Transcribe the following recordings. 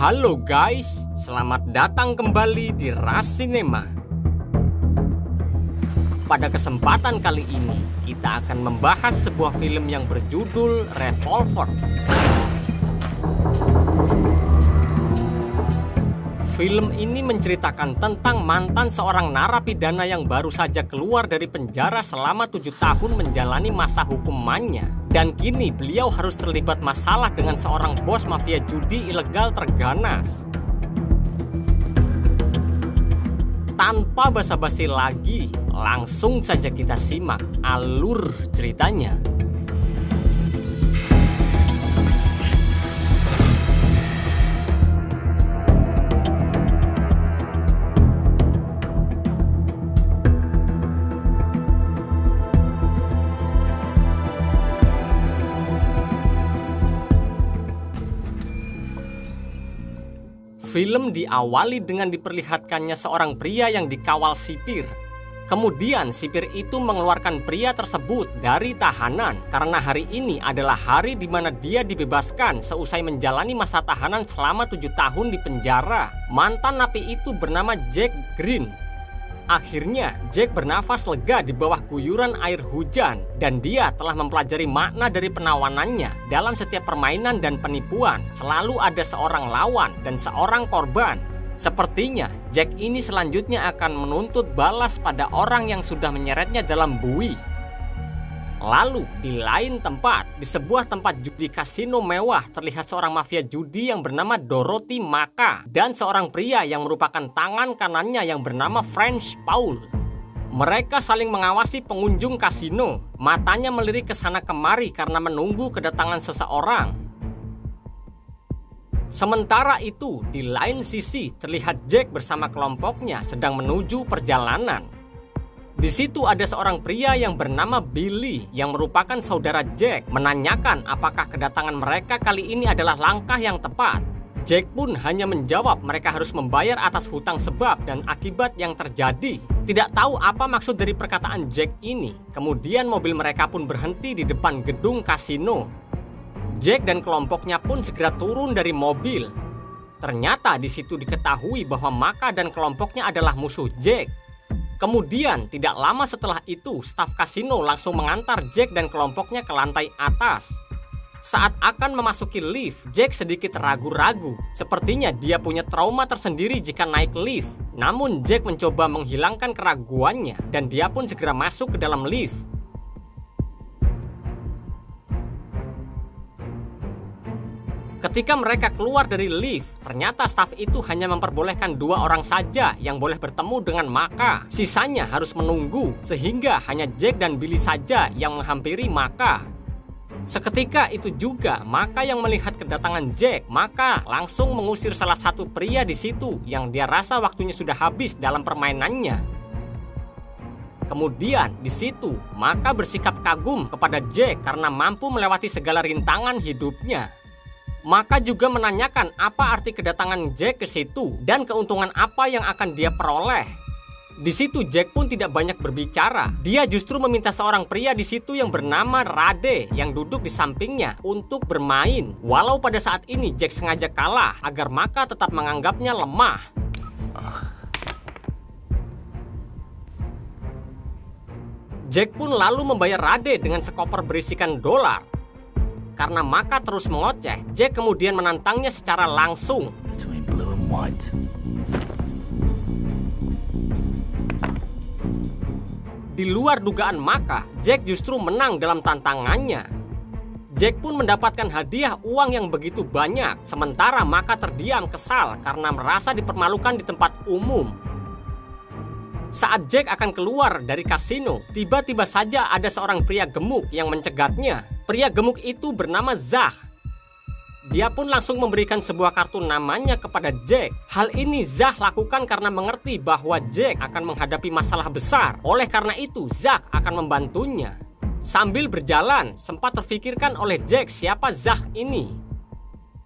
Halo guys, selamat datang kembali di Ras Cinema. Pada kesempatan kali ini, kita akan membahas sebuah film yang berjudul Revolver. Film ini menceritakan tentang mantan seorang narapidana yang baru saja keluar dari penjara selama 7 tahun menjalani masa hukumannya. Dan kini beliau harus terlibat masalah dengan seorang bos mafia judi ilegal terganas. Tanpa basa-basi lagi, langsung saja kita simak alur ceritanya. Film diawali dengan diperlihatkannya seorang pria yang dikawal sipir. Kemudian sipir itu mengeluarkan pria tersebut dari tahanan karena hari ini adalah hari di mana dia dibebaskan seusai menjalani masa tahanan selama 7 tahun di penjara. Mantan napi itu bernama Jack Green. Akhirnya, Jack bernafas lega di bawah guyuran air hujan dan dia telah mempelajari makna dari penawanannya. Dalam setiap permainan dan penipuan, selalu ada seorang lawan dan seorang korban. Sepertinya, Jack ini selanjutnya akan menuntut balas pada orang yang sudah menyeretnya dalam bui. Lalu, di lain tempat, di sebuah tempat judi kasino mewah, terlihat seorang mafia judi yang bernama Dorothy Maka dan seorang pria yang merupakan tangan kanannya yang bernama French Paul. Mereka saling mengawasi pengunjung kasino, matanya melirik ke sana kemari karena menunggu kedatangan seseorang. Sementara itu, di lain sisi, terlihat Jack bersama kelompoknya sedang menuju perjalanan. Di situ ada seorang pria yang bernama Billy yang merupakan saudara Jack menanyakan apakah kedatangan mereka kali ini adalah langkah yang tepat. Jack pun hanya menjawab mereka harus membayar atas hutang sebab dan akibat yang terjadi. Tidak tahu apa maksud dari perkataan Jack ini. Kemudian mobil mereka pun berhenti di depan gedung kasino. Jack dan kelompoknya pun segera turun dari mobil. Ternyata di situ diketahui bahwa Maka dan kelompoknya adalah musuh Jack. Kemudian, tidak lama setelah itu, staf kasino langsung mengantar Jack dan kelompoknya ke lantai atas. Saat akan memasuki lift, Jack sedikit ragu-ragu. Sepertinya dia punya trauma tersendiri jika naik lift. Namun, Jack mencoba menghilangkan keraguannya, dan dia pun segera masuk ke dalam lift. Ketika mereka keluar dari lift, ternyata staf itu hanya memperbolehkan 2 orang saja yang boleh bertemu dengan Maka. Sisanya harus menunggu, sehingga hanya Jack dan Billy saja yang menghampiri Maka. Seketika itu juga, Maka yang melihat kedatangan Jack, Maka langsung mengusir salah satu pria di situ yang dia rasa waktunya sudah habis dalam permainannya. Kemudian di situ, Maka bersikap kagum kepada Jack karena mampu melewati segala rintangan hidupnya. Maka juga menanyakan apa arti kedatangan Jack ke situ dan keuntungan apa yang akan dia peroleh. Di situ Jack pun tidak banyak berbicara. Dia justru meminta seorang pria di situ yang bernama Rade yang duduk di sampingnya untuk bermain. Walau pada saat ini Jack sengaja kalah agar Maka tetap menganggapnya lemah. Jack pun lalu membayar Rade dengan sekoper berisikan dolar. Karena Maka terus mengoceh, Jack kemudian menantangnya secara langsung. Di luar dugaan Maka, Jack justru menang dalam tantangannya. Jack pun mendapatkan hadiah uang yang begitu banyak, sementara Maka terdiam kesal karena merasa dipermalukan di tempat umum. Saat Jack akan keluar dari kasino, tiba-tiba saja ada seorang pria gemuk yang mencegatnya. Pria gemuk itu bernama Zach. Dia pun langsung memberikan sebuah kartu namanya kepada Jack. Hal ini Zach lakukan karena mengerti bahwa Jack akan menghadapi masalah besar. Oleh karena itu, Zach akan membantunya. Sambil berjalan, sempat terfikirkan oleh Jack siapa Zach ini.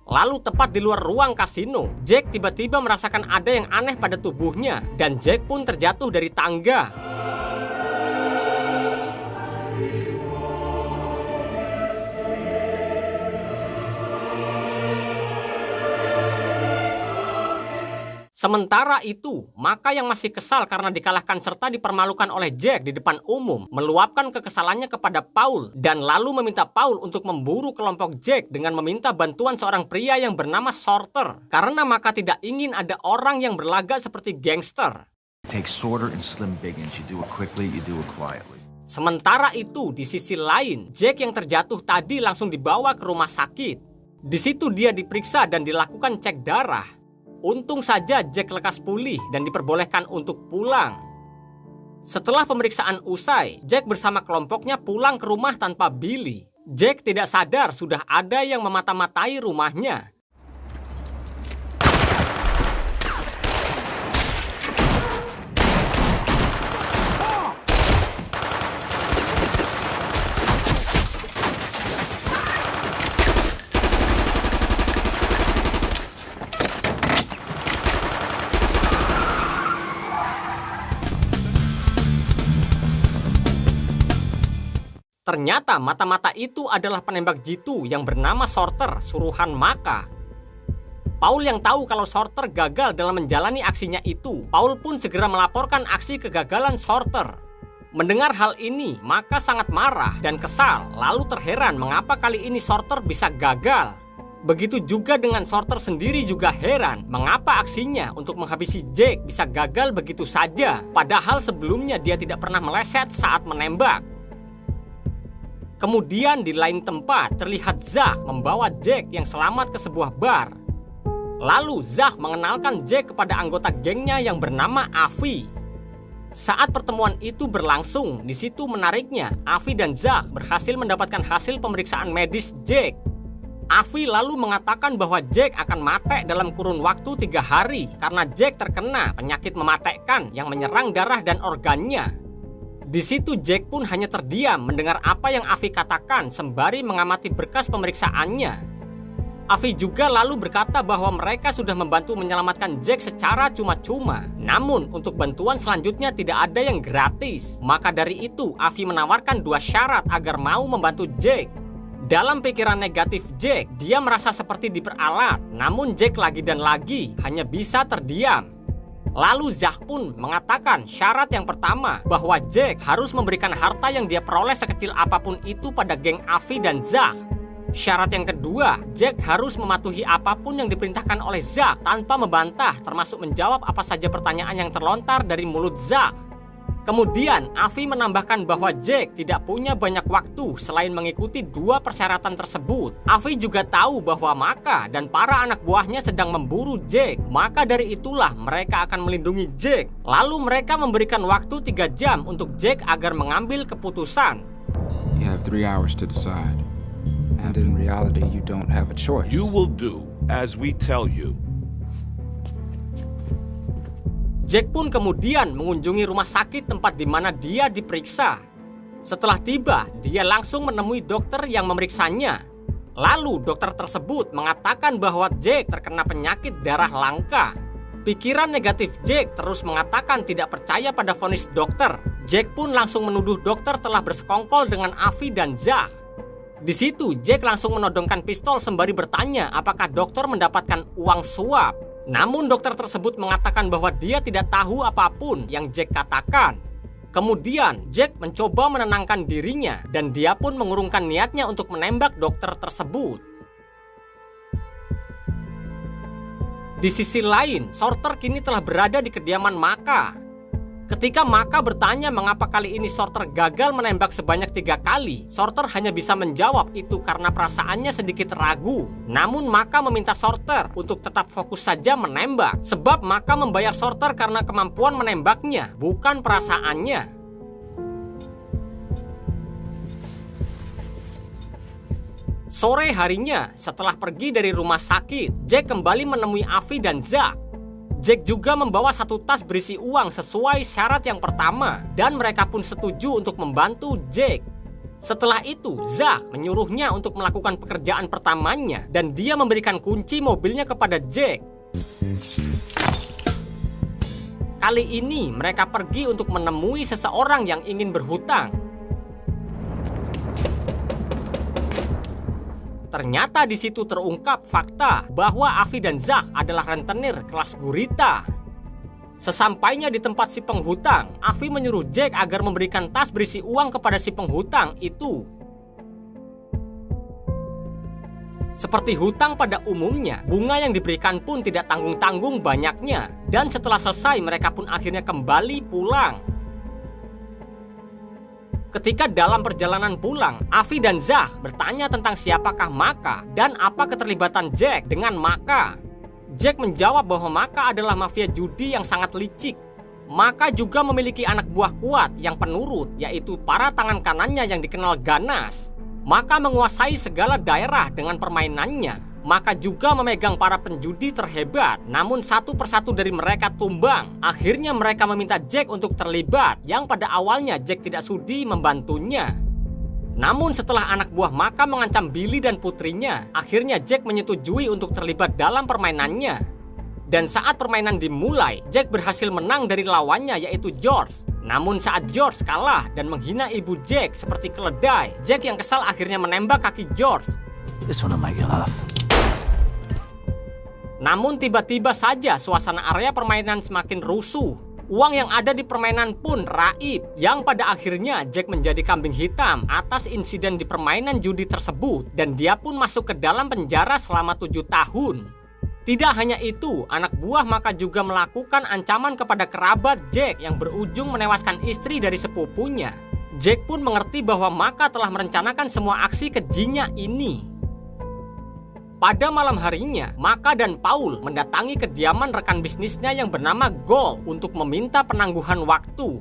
Lalu tepat di luar ruang kasino, Jack tiba-tiba merasakan ada yang aneh pada tubuhnya. Dan Jack pun terjatuh dari tangga. Sementara itu, Maka yang masih kesal karena dikalahkan serta dipermalukan oleh Jack di depan umum, meluapkan kekesalannya kepada Paul dan lalu meminta Paul untuk memburu kelompok Jack dengan meminta bantuan seorang pria yang bernama Sorter. Karena Maka tidak ingin ada orang yang berlagak seperti gangster. Take Sorter and Slim Biggins. You do it quickly, you do it quietly. Sementara itu, di sisi lain, Jack yang terjatuh tadi langsung dibawa ke rumah sakit. Di situ dia diperiksa dan dilakukan cek darah. Untung saja Jack lekas pulih dan diperbolehkan untuk pulang. Setelah pemeriksaan usai, Jack bersama kelompoknya pulang ke rumah tanpa Billy. Jack tidak sadar sudah ada yang memata-matai rumahnya. Ternyata mata-mata itu adalah penembak jitu yang bernama Sorter, suruhan Maka. Paul yang tahu kalau Sorter gagal dalam menjalani aksinya itu, Paul pun segera melaporkan aksi kegagalan Sorter. Mendengar hal ini, Maka sangat marah dan kesal, lalu terheran mengapa kali ini Sorter bisa gagal. Begitu juga dengan Sorter sendiri juga heran mengapa aksinya untuk menghabisi Jack bisa gagal begitu saja, padahal sebelumnya dia tidak pernah meleset saat menembak. Kemudian di lain tempat terlihat Zach membawa Jack yang selamat ke sebuah bar. Lalu Zach mengenalkan Jack kepada anggota gengnya yang bernama Avi. Saat pertemuan itu berlangsung, di situ menariknya Avi dan Zach berhasil mendapatkan hasil pemeriksaan medis Jack. Avi lalu mengatakan bahwa Jack akan mati dalam kurun waktu 3 hari karena Jack terkena penyakit mematikan yang menyerang darah dan organnya. Di situ Jack pun hanya terdiam mendengar apa yang Avi katakan sembari mengamati berkas pemeriksaannya. Avi juga lalu berkata bahwa mereka sudah membantu menyelamatkan Jack secara cuma-cuma. Namun untuk bantuan selanjutnya tidak ada yang gratis. Maka dari itu Avi menawarkan 2 syarat agar mau membantu Jack. Dalam pikiran negatif Jack, dia merasa seperti diperalat. Namun Jack lagi dan lagi hanya bisa terdiam. Lalu Zach pun mengatakan syarat yang pertama bahwa Jack harus memberikan harta yang dia peroleh sekecil apapun itu pada geng Avi dan Zach. Syarat yang kedua, Jack harus mematuhi apapun yang diperintahkan oleh Zach tanpa membantah, termasuk menjawab apa saja pertanyaan yang terlontar dari mulut Zach. Kemudian Avi menambahkan bahwa Jack tidak punya banyak waktu selain mengikuti 2 persyaratan tersebut. Avi juga tahu bahwa Maka dan para anak buahnya sedang memburu Jack. Maka dari itulah mereka akan melindungi Jack. Lalu mereka memberikan waktu 3 jam untuk Jack agar mengambil keputusan. You have 3 hours to decide. And in reality you don't have a choice. You will do as we tell you. Jack pun kemudian mengunjungi rumah sakit tempat di mana dia diperiksa. Setelah tiba, dia langsung menemui dokter yang memeriksanya. Lalu dokter tersebut mengatakan bahwa Jack terkena penyakit darah langka. Pikiran negatif Jack terus mengatakan tidak percaya pada vonis dokter. Jack pun langsung menuduh dokter telah bersekongkol dengan Avi dan Zach. Di situ Jack langsung menodongkan pistol sembari bertanya apakah dokter mendapatkan uang suap. Namun dokter tersebut mengatakan bahwa dia tidak tahu apapun yang Jack katakan. Kemudian Jack mencoba menenangkan dirinya dan dia pun mengurungkan niatnya untuk menembak dokter tersebut. Di sisi lain, Sorter kini telah berada di kediaman Maka. Ketika Maka bertanya mengapa kali ini Sorter gagal menembak sebanyak 3 kali, Sorter hanya bisa menjawab itu karena perasaannya sedikit ragu. Namun Maka meminta Sorter untuk tetap fokus saja menembak, sebab Maka membayar Sorter karena kemampuan menembaknya, bukan perasaannya. Sore harinya, setelah pergi dari rumah sakit, Jack kembali menemui Avi dan Zach. Jack juga membawa 1 tas berisi uang sesuai syarat yang pertama, dan mereka pun setuju untuk membantu Jack. Setelah itu, Zach menyuruhnya untuk melakukan pekerjaan pertamanya, dan dia memberikan kunci mobilnya kepada Jack. Kali ini mereka pergi untuk menemui seseorang yang ingin berhutang. Ternyata di situ terungkap fakta bahwa Avi dan Zach adalah rentenir kelas gurita. Sesampainya di tempat si penghutang, Avi menyuruh Jack agar memberikan tas berisi uang kepada si penghutang itu. Seperti hutang pada umumnya, bunga yang diberikan pun tidak tanggung-tanggung banyaknya. Dan setelah selesai, mereka pun akhirnya kembali pulang. Ketika dalam perjalanan pulang, Avi dan Zach bertanya tentang siapakah Maka dan apa keterlibatan Jack dengan Maka. Jack menjawab bahwa Maka adalah mafia judi yang sangat licik. Maka juga memiliki anak buah kuat yang penurut, yaitu para tangan kanannya yang dikenal ganas. Maka menguasai segala daerah dengan permainannya. Maka juga memegang para penjudi terhebat. Namun satu persatu dari mereka tumbang. Akhirnya mereka meminta Jack untuk terlibat, yang pada awalnya Jack tidak sudi membantunya. Namun setelah anak buah Maka mengancam Billy dan putrinya, akhirnya Jack menyetujui untuk terlibat dalam permainannya. Dan saat permainan dimulai, Jack berhasil menang dari lawannya, yaitu George. Namun saat George kalah dan menghina ibu Jack seperti keledai, Jack yang kesal akhirnya menembak kaki George. This one will make you laugh. Namun tiba-tiba saja suasana area permainan semakin rusuh. Uang yang ada di permainan pun raib, yang pada akhirnya Jack menjadi kambing hitam atas insiden di permainan judi tersebut. Dan dia pun masuk ke dalam penjara selama 7 tahun. Tidak hanya itu, anak buah Maka juga melakukan ancaman kepada kerabat Jack yang berujung menewaskan istri dari sepupunya. Jack pun mengerti bahwa Maka telah merencanakan semua aksi kejinya ini. Pada malam harinya, Maka dan Paul mendatangi kediaman rekan bisnisnya yang bernama Gold untuk meminta penangguhan waktu.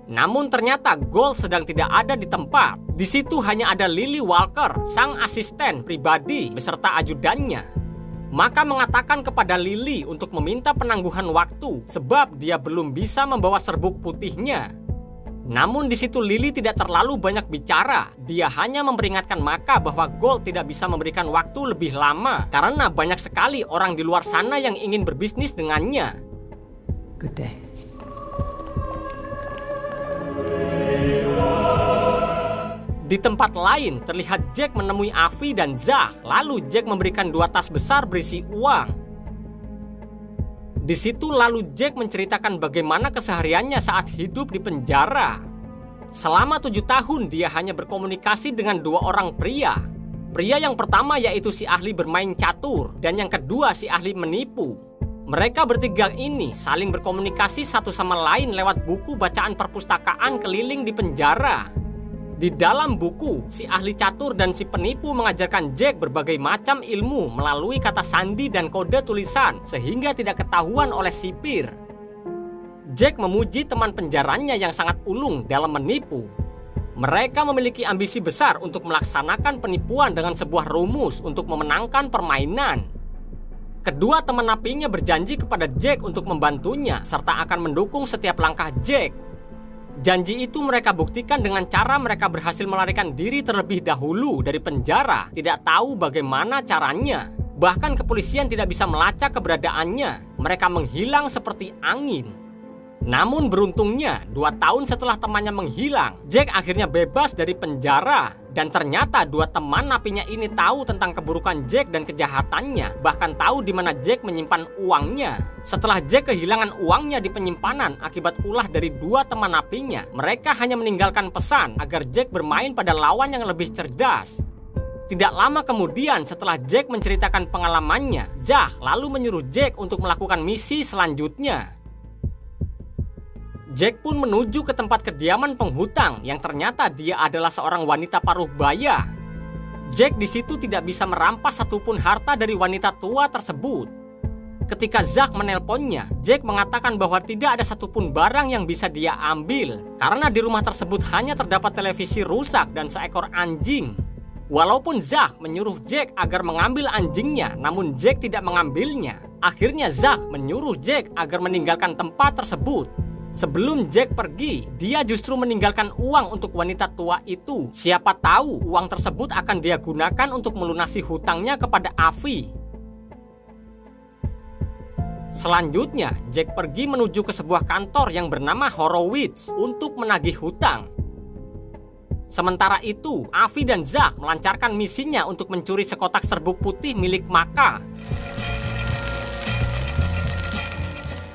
Namun ternyata Gold sedang tidak ada di tempat. Di situ hanya ada Lily Walker, sang asisten pribadi beserta ajudannya. Maka mengatakan kepada Lily untuk meminta penangguhan waktu sebab dia belum bisa membawa serbuk putihnya. Namun di situ Lily tidak terlalu banyak bicara. Dia hanya memperingatkan Maka bahwa Gold tidak bisa memberikan waktu lebih lama karena banyak sekali orang di luar sana yang ingin berbisnis dengannya. Good day. Di tempat lain, terlihat Jack menemui Avi dan Zach. Lalu Jack memberikan 2 tas besar berisi uang. Di situ lalu Jack menceritakan bagaimana kesehariannya saat hidup di penjara. Selama 7 tahun dia hanya berkomunikasi dengan 2 orang pria. Pria yang pertama yaitu si ahli bermain catur dan yang kedua si ahli menipu. Mereka bertiga ini saling berkomunikasi satu sama lain lewat buku bacaan perpustakaan keliling di penjara. Di dalam buku, si ahli catur dan si penipu mengajarkan Jack berbagai macam ilmu melalui kata sandi dan kode tulisan sehingga tidak ketahuan oleh sipir. Jack memuji teman penjaranya yang sangat ulung dalam menipu. Mereka memiliki ambisi besar untuk melaksanakan penipuan dengan sebuah rumus untuk memenangkan permainan. Kedua teman napinya berjanji kepada Jack untuk membantunya serta akan mendukung setiap langkah Jack. Janji itu mereka buktikan dengan cara mereka berhasil melarikan diri terlebih dahulu dari penjara, tidak tahu bagaimana caranya. Bahkan kepolisian tidak bisa melacak keberadaannya. Mereka menghilang seperti angin. Namun beruntungnya, 2 tahun setelah temannya menghilang, Jack akhirnya bebas dari penjara. Dan ternyata 2 teman napinya ini tahu tentang keburukan Jack dan kejahatannya, bahkan tahu di mana Jack menyimpan uangnya. Setelah Jack kehilangan uangnya di penyimpanan akibat ulah dari 2 teman napinya, mereka hanya meninggalkan pesan agar Jack bermain pada lawan yang lebih cerdas. Tidak lama kemudian setelah Jack menceritakan pengalamannya, Zach lalu menyuruh Jack untuk melakukan misi selanjutnya. Jack pun menuju ke tempat kediaman penghutang yang ternyata dia adalah seorang wanita paruh baya. Jack di situ tidak bisa merampas satupun harta dari wanita tua tersebut. Ketika Zach menelponnya, Jack mengatakan bahwa tidak ada satupun barang yang bisa dia ambil karena di rumah tersebut hanya terdapat televisi rusak dan seekor anjing. Walaupun Zach menyuruh Jack agar mengambil anjingnya, namun Jack tidak mengambilnya. Akhirnya Zach menyuruh Jack agar meninggalkan tempat tersebut. Sebelum Jack pergi, dia justru meninggalkan uang untuk wanita tua itu. Siapa tahu uang tersebut akan dia gunakan untuk melunasi hutangnya kepada Avi. Selanjutnya, Jack pergi menuju ke sebuah kantor yang bernama Horowitz untuk menagih hutang. Sementara itu, Avi dan Zach melancarkan misinya untuk mencuri sekotak serbuk putih milik Maka.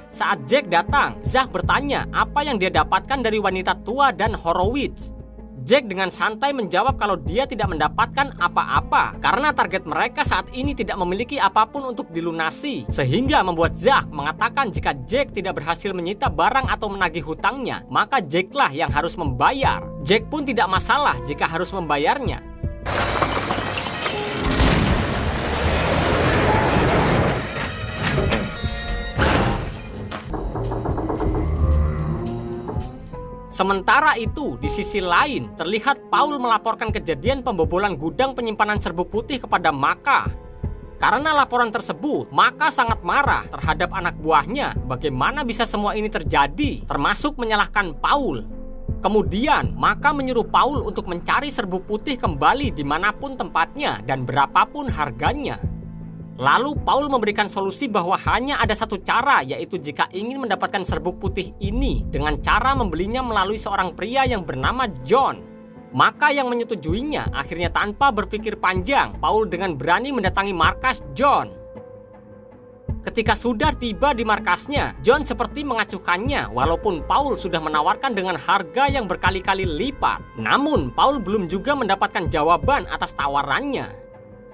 Saat Jack datang, Zach bertanya apa yang dia dapatkan dari wanita tua dan Horowitz. Jack dengan santai menjawab kalau dia tidak mendapatkan apa-apa karena target mereka saat ini tidak memiliki apapun untuk dilunasi, sehingga membuat Zach mengatakan jika Jack tidak berhasil menyita barang atau menagih hutangnya, maka Jacklah yang harus membayar. Jack pun tidak masalah jika harus membayarnya. Sementara itu, di sisi lain, terlihat Paul melaporkan kejadian pembobolan gudang penyimpanan serbuk putih kepada Maka. Karena laporan tersebut, Maka sangat marah terhadap anak buahnya. Bagaimana bisa semua ini terjadi, termasuk menyalahkan Paul. Kemudian, Maka menyuruh Paul untuk mencari serbuk putih kembali dimanapun tempatnya dan berapapun harganya. Lalu Paul memberikan solusi bahwa hanya ada satu cara, yaitu jika ingin mendapatkan serbuk putih ini dengan cara membelinya melalui seorang pria yang bernama John. Maka yang menyetujuinya. Akhirnya tanpa berpikir panjang, Paul dengan berani mendatangi markas John. Ketika sudah tiba di markasnya, John seperti mengacuhkannya walaupun Paul sudah menawarkan dengan harga yang berkali-kali lipat. Namun Paul belum juga mendapatkan jawaban atas tawarannya.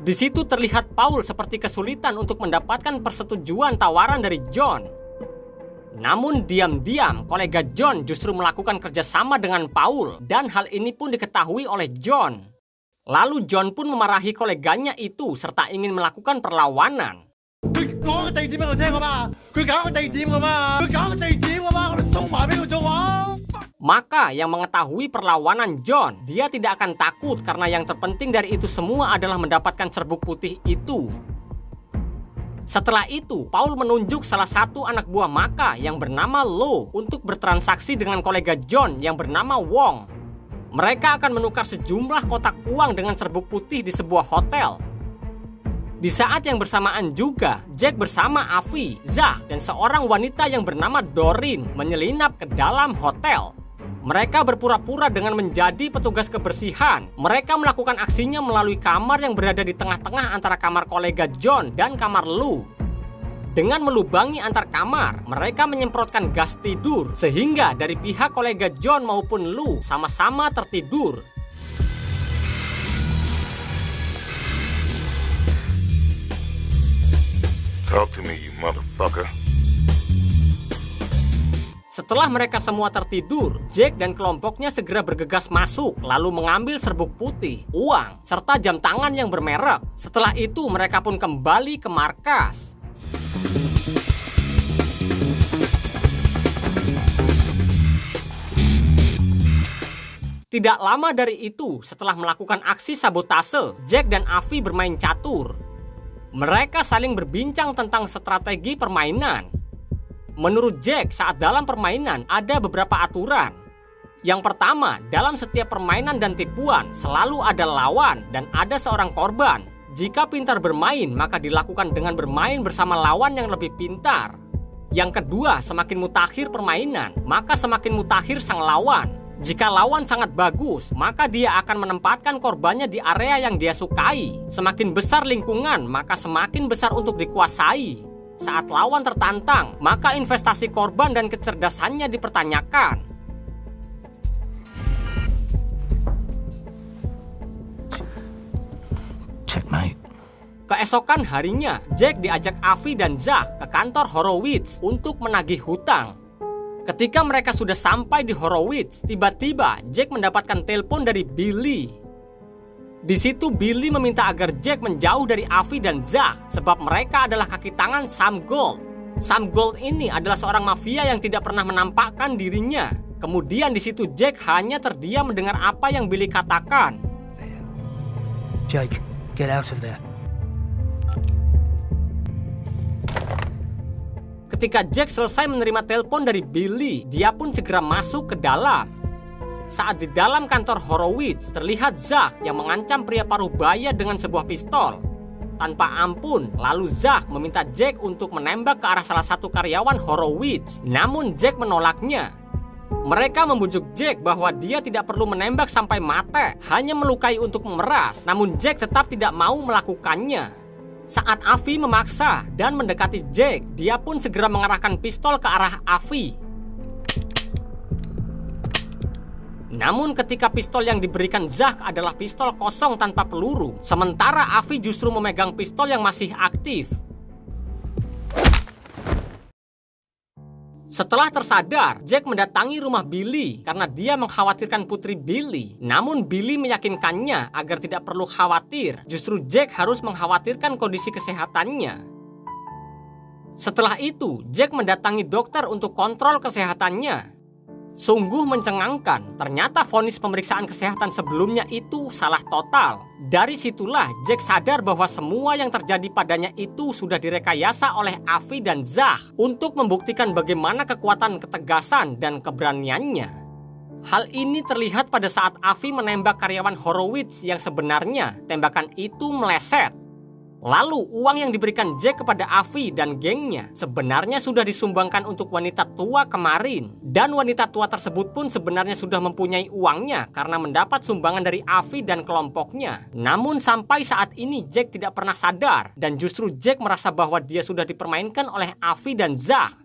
Di situ terlihat Paul seperti kesulitan untuk mendapatkan persetujuan tawaran dari John. Namun diam-diam kolega John justru melakukan kerjasama dengan Paul dan hal ini pun diketahui oleh John. Lalu John pun memarahi koleganya itu serta ingin melakukan perlawanan. Maka yang mengetahui perlawanan John, dia tidak akan takut karena yang terpenting dari itu semua adalah mendapatkan serbuk putih itu. Setelah itu, Paul menunjuk salah satu anak buah Maka yang bernama Lo untuk bertransaksi dengan kolega John yang bernama Wong. Mereka akan menukar sejumlah kotak uang dengan serbuk putih di sebuah hotel. Di saat yang bersamaan juga, Jack bersama Avi, Zach, dan seorang wanita yang bernama Doreen menyelinap ke dalam hotel. Mereka berpura-pura dengan menjadi petugas kebersihan. Mereka melakukan aksinya melalui kamar yang berada di tengah-tengah antara kamar kolega John dan kamar Lou. Dengan melubangi antar kamar, mereka menyemprotkan gas tidur, sehingga dari pihak kolega John maupun Lou sama-sama tertidur. Talk to me, you motherfucker. Setelah mereka semua tertidur, Jack dan kelompoknya segera bergegas masuk, lalu mengambil serbuk putih, uang, serta jam tangan yang bermerek. Setelah itu, mereka pun kembali ke markas. Tidak lama dari itu, setelah melakukan aksi sabotase, Jack dan Avi bermain catur. Mereka saling berbincang tentang strategi permainan. Menurut Jack, saat dalam permainan ada beberapa aturan. Yang pertama, dalam setiap permainan dan tipuan selalu ada lawan dan ada seorang korban. Jika pintar bermain, maka dilakukan dengan bermain bersama lawan yang lebih pintar. Yang kedua, semakin mutakhir permainan, maka semakin mutakhir sang lawan. Jika lawan sangat bagus, maka dia akan menempatkan korbannya di area yang dia sukai. Semakin besar lingkungan, maka semakin besar untuk dikuasai. Saat lawan tertantang, maka investasi korban dan kecerdasannya dipertanyakan. Checkmate. Keesokan harinya, Jack diajak Avi dan Zach ke kantor Horowitz untuk menagih hutang. Ketika mereka sudah sampai di Horowitz, tiba-tiba Jack mendapatkan telepon dari Billy. Di situ Billy meminta agar Jack menjauh dari Avi dan Zach sebab mereka adalah kaki tangan Sam Gold. Sam Gold ini adalah seorang mafia yang tidak pernah menampakkan dirinya. Kemudian di situ Jack hanya terdiam mendengar apa yang Billy katakan. Jake, get out of there. Ketika Jack selesai menerima telepon dari Billy, dia pun segera masuk ke dalam. Saat di dalam kantor Horowitz, terlihat Zach yang mengancam pria paruh baya dengan sebuah pistol. Tanpa ampun, lalu Zach meminta Jack untuk menembak ke arah salah satu karyawan Horowitz. Namun Jack menolaknya. Mereka membujuk Jack bahwa dia tidak perlu menembak sampai mati, hanya melukai untuk memeras. Namun Jack tetap tidak mau melakukannya. Saat Avi memaksa dan mendekati Jack, dia pun segera mengarahkan pistol ke arah Avi. Namun ketika pistol yang diberikan Zach adalah pistol kosong tanpa peluru, sementara Avi justru memegang pistol yang masih aktif. Setelah tersadar, Jack mendatangi rumah Billy karena dia mengkhawatirkan putri Billy. Namun Billy meyakinkannya agar tidak perlu khawatir, justru Jack harus mengkhawatirkan kondisi kesehatannya. Setelah itu, Jack mendatangi dokter untuk kontrol kesehatannya. Sungguh mencengangkan, ternyata vonis pemeriksaan kesehatan sebelumnya itu salah total. Dari situlah Jack sadar bahwa semua yang terjadi padanya itu sudah direkayasa oleh Avi dan Zach untuk membuktikan bagaimana kekuatan ketegasan dan keberaniannya. Hal ini terlihat pada saat Avi menembak karyawan Horowitz yang sebenarnya tembakan itu meleset. Lalu uang yang diberikan Jack kepada Avi dan gengnya sebenarnya sudah disumbangkan untuk wanita tua kemarin. Dan wanita tua tersebut pun sebenarnya sudah mempunyai uangnya karena mendapat sumbangan dari Avi dan kelompoknya. Namun sampai saat ini Jack tidak pernah sadar dan justru Jack merasa bahwa dia sudah dipermainkan oleh Avi dan Zach.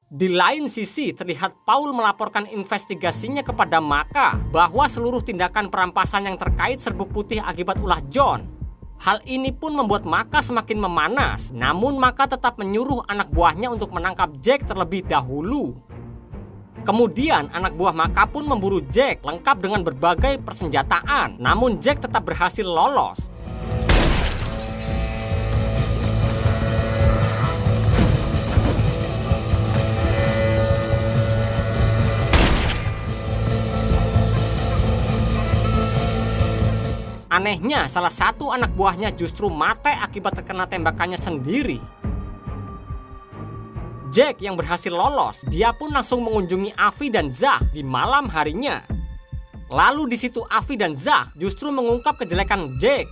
Di lain sisi, terlihat Paul melaporkan investigasinya kepada Maka bahwa seluruh tindakan perampasan yang terkait serbuk putih akibat ulah John. Hal ini pun membuat Maka semakin memanas, namun Maka tetap menyuruh anak buahnya untuk menangkap Jack terlebih dahulu. Kemudian anak buah Maka pun memburu Jack lengkap dengan berbagai persenjataan, namun Jack tetap berhasil lolos. Anehnya, salah satu anak buahnya justru mati akibat terkena tembakannya sendiri. Jack yang berhasil lolos, dia pun langsung mengunjungi Avi dan Zach di malam harinya. Lalu di situ Avi dan Zach justru mengungkap kejelekan Jack.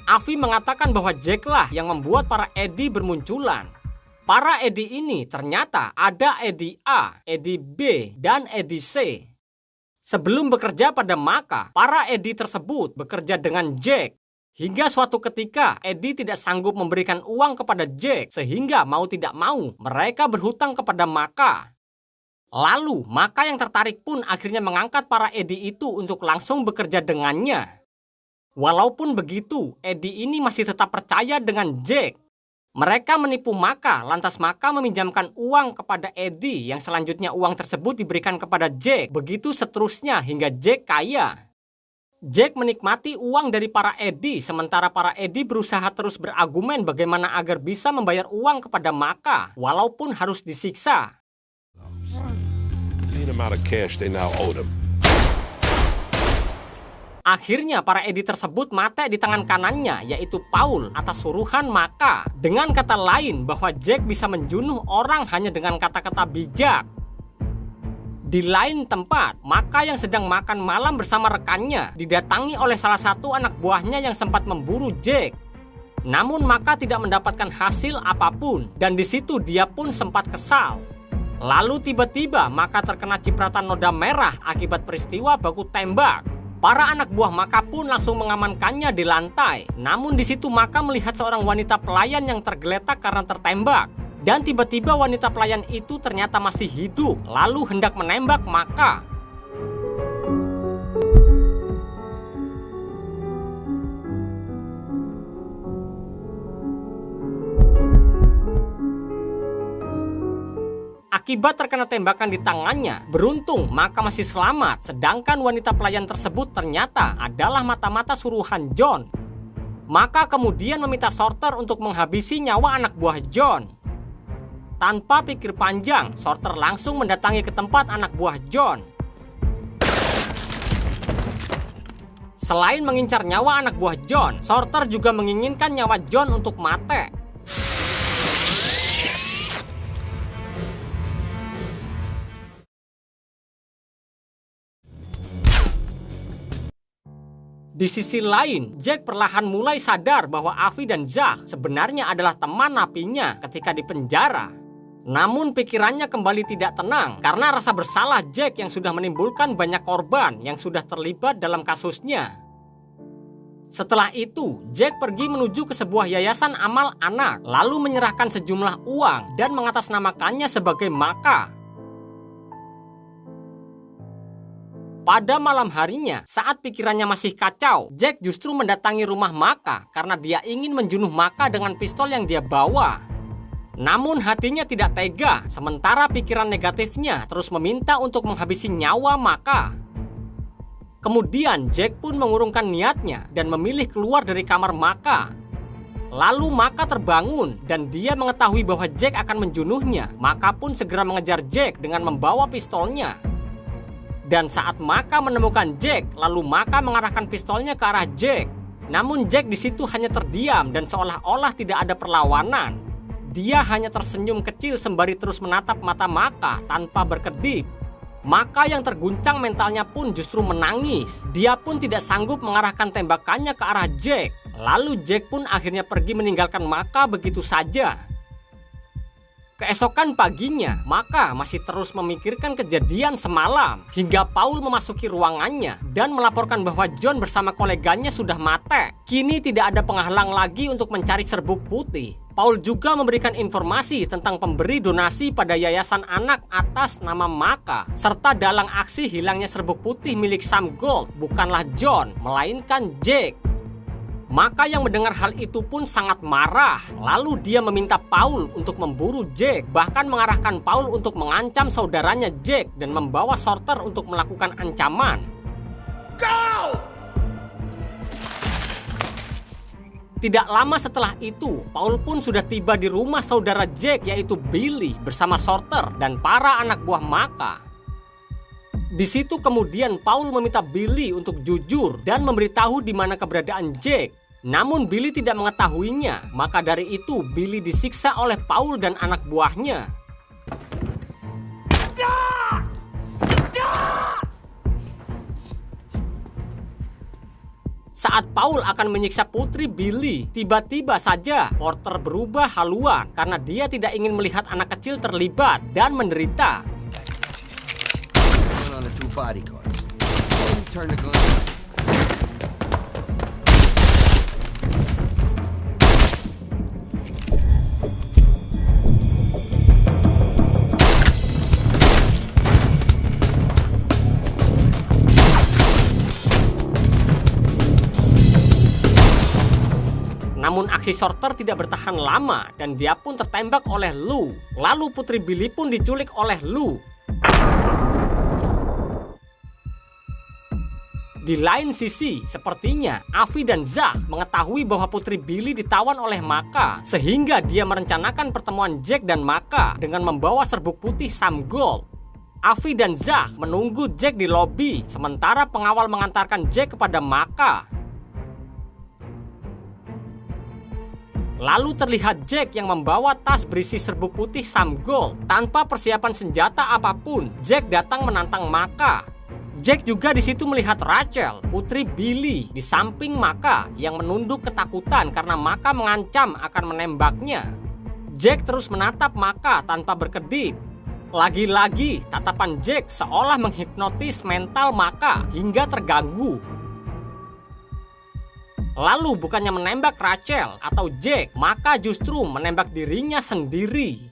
Avi mengatakan bahwa Jack lah yang membuat para Eddie bermunculan. Para Eddie ini ternyata ada Eddie A, Eddie B, dan Eddie C. Sebelum bekerja pada Maka, para Eddie tersebut bekerja dengan Jack. Hingga suatu ketika, Eddie tidak sanggup memberikan uang kepada Jack, sehingga mau tidak mau, mereka berhutang kepada Maka. Lalu, Maka yang tertarik pun akhirnya mengangkat para Eddie itu untuk langsung bekerja dengannya. Walaupun begitu, Eddie ini masih tetap percaya dengan Jack. Mereka menipu Maka, lantas Maka meminjamkan uang kepada Eddie yang selanjutnya uang tersebut diberikan kepada Jack. Begitu seterusnya hingga Jack kaya. Jack menikmati uang dari para Eddie, sementara para Eddie berusaha terus berargumen bagaimana agar bisa membayar uang kepada Maka, walaupun harus disiksa. Akhirnya para Eddie tersebut mati di tangan kanannya, yaitu Paul, atas suruhan Maka. Dengan kata lain bahwa Jack bisa menjunuh orang hanya dengan kata-kata bijak. Di lain tempat, Maka yang sedang makan malam bersama rekannya didatangi oleh salah satu anak buahnya yang sempat memburu Jack. Namun Maka tidak mendapatkan hasil apapun, dan di situ dia pun sempat kesal. Lalu tiba-tiba Maka terkena cipratan noda merah akibat peristiwa baku tembak. Para anak buah Maka pun langsung mengamankannya di lantai. Namun di situ Maka melihat seorang wanita pelayan yang tergeletak karena tertembak. Dan tiba-tiba wanita pelayan itu ternyata masih hidup, lalu hendak menembak Maka. Akibat terkena tembakan di tangannya, beruntung Maka masih selamat, sedangkan wanita pelayan tersebut ternyata adalah mata-mata suruhan John. Maka kemudian meminta Sorter untuk menghabisi nyawa anak buah John. Tanpa pikir panjang, Sorter langsung mendatangi ke tempat anak buah John. Selain mengincar nyawa anak buah John, Sorter juga menginginkan nyawa John untuk mati. Di sisi lain, Jack perlahan mulai sadar bahwa Avi dan Zach sebenarnya adalah teman napinya ketika di penjara. Namun pikirannya kembali tidak tenang karena rasa bersalah Jack yang sudah menimbulkan banyak korban yang sudah terlibat dalam kasusnya. Setelah itu, Jack pergi menuju ke sebuah yayasan amal anak, lalu menyerahkan sejumlah uang dan mengatasnamakannya sebagai Maka. Pada malam harinya, saat pikirannya masih kacau, Jack justru mendatangi rumah Maka karena dia ingin menjunuh Maka dengan pistol yang dia bawa. Namun hatinya tidak tega, sementara pikiran negatifnya terus meminta untuk menghabisi nyawa Maka. Kemudian Jack pun mengurungkan niatnya dan memilih keluar dari kamar Maka. Lalu Maka terbangun dan dia mengetahui bahwa Jack akan menjunuhnya. Maka pun segera mengejar Jack dengan membawa pistolnya. Dan saat Maka menemukan Jack, lalu Maka mengarahkan pistolnya ke arah Jack. Namun Jack di situ hanya terdiam dan seolah-olah tidak ada perlawanan. Dia hanya tersenyum kecil sembari terus menatap mata Maka tanpa berkedip. Maka yang terguncang mentalnya pun justru menangis. Dia pun tidak sanggup mengarahkan tembakannya ke arah Jack. Lalu Jack pun akhirnya pergi meninggalkan Maka begitu saja. Keesokan paginya, Maka masih terus memikirkan kejadian semalam hingga Paul memasuki ruangannya dan melaporkan bahwa John bersama koleganya sudah mati. Kini tidak ada penghalang lagi untuk mencari serbuk putih. Paul juga memberikan informasi tentang pemberi donasi pada yayasan anak atas nama Maka, serta dalang aksi hilangnya serbuk putih milik Sam Gold bukanlah John, melainkan Jack. Maka yang mendengar hal itu pun sangat marah. Lalu dia meminta Paul untuk memburu Jack, bahkan mengarahkan Paul untuk mengancam saudaranya Jack dan membawa Sorter untuk melakukan ancaman. Go! Tidak lama setelah itu, Paul pun sudah tiba di rumah saudara Jack yaitu Billy bersama Sorter dan para anak buah Maka. Di situ kemudian Paul meminta Billy untuk jujur dan memberitahu di mana keberadaan Jack. Namun Billy tidak mengetahuinya, maka dari itu Billy disiksa oleh Paul dan anak buahnya. Saat Paul akan menyiksa putri Billy, tiba-tiba saja Porter berubah haluan karena dia tidak ingin melihat anak kecil terlibat dan menderita. Namun aksi Sorter tidak bertahan lama dan dia pun tertembak oleh Lou. Lalu putri Billy pun diculik oleh Lou. Di lain sisi, sepertinya Avi dan Zach mengetahui bahwa putri Billy ditawan oleh Maka, sehingga dia merencanakan pertemuan Jack dan Maka dengan membawa serbuk putih Sam Gold. Avi dan Zach menunggu Jack di lobi, sementara pengawal mengantarkan Jack kepada Maka. Lalu terlihat Jack yang membawa tas berisi serbuk putih Sam Gold. Tanpa persiapan senjata apapun, Jack datang menantang Maka. Jack juga di situ melihat Rachel, putri Billy, di samping Maka yang menunduk ketakutan karena Maka mengancam akan menembaknya. Jack terus menatap Maka tanpa berkedip. Lagi-lagi, tatapan Jack seolah menghipnotis mental Maka hingga terganggu. Lalu bukannya menembak Rachel atau Jack, Maka justru menembak dirinya sendiri.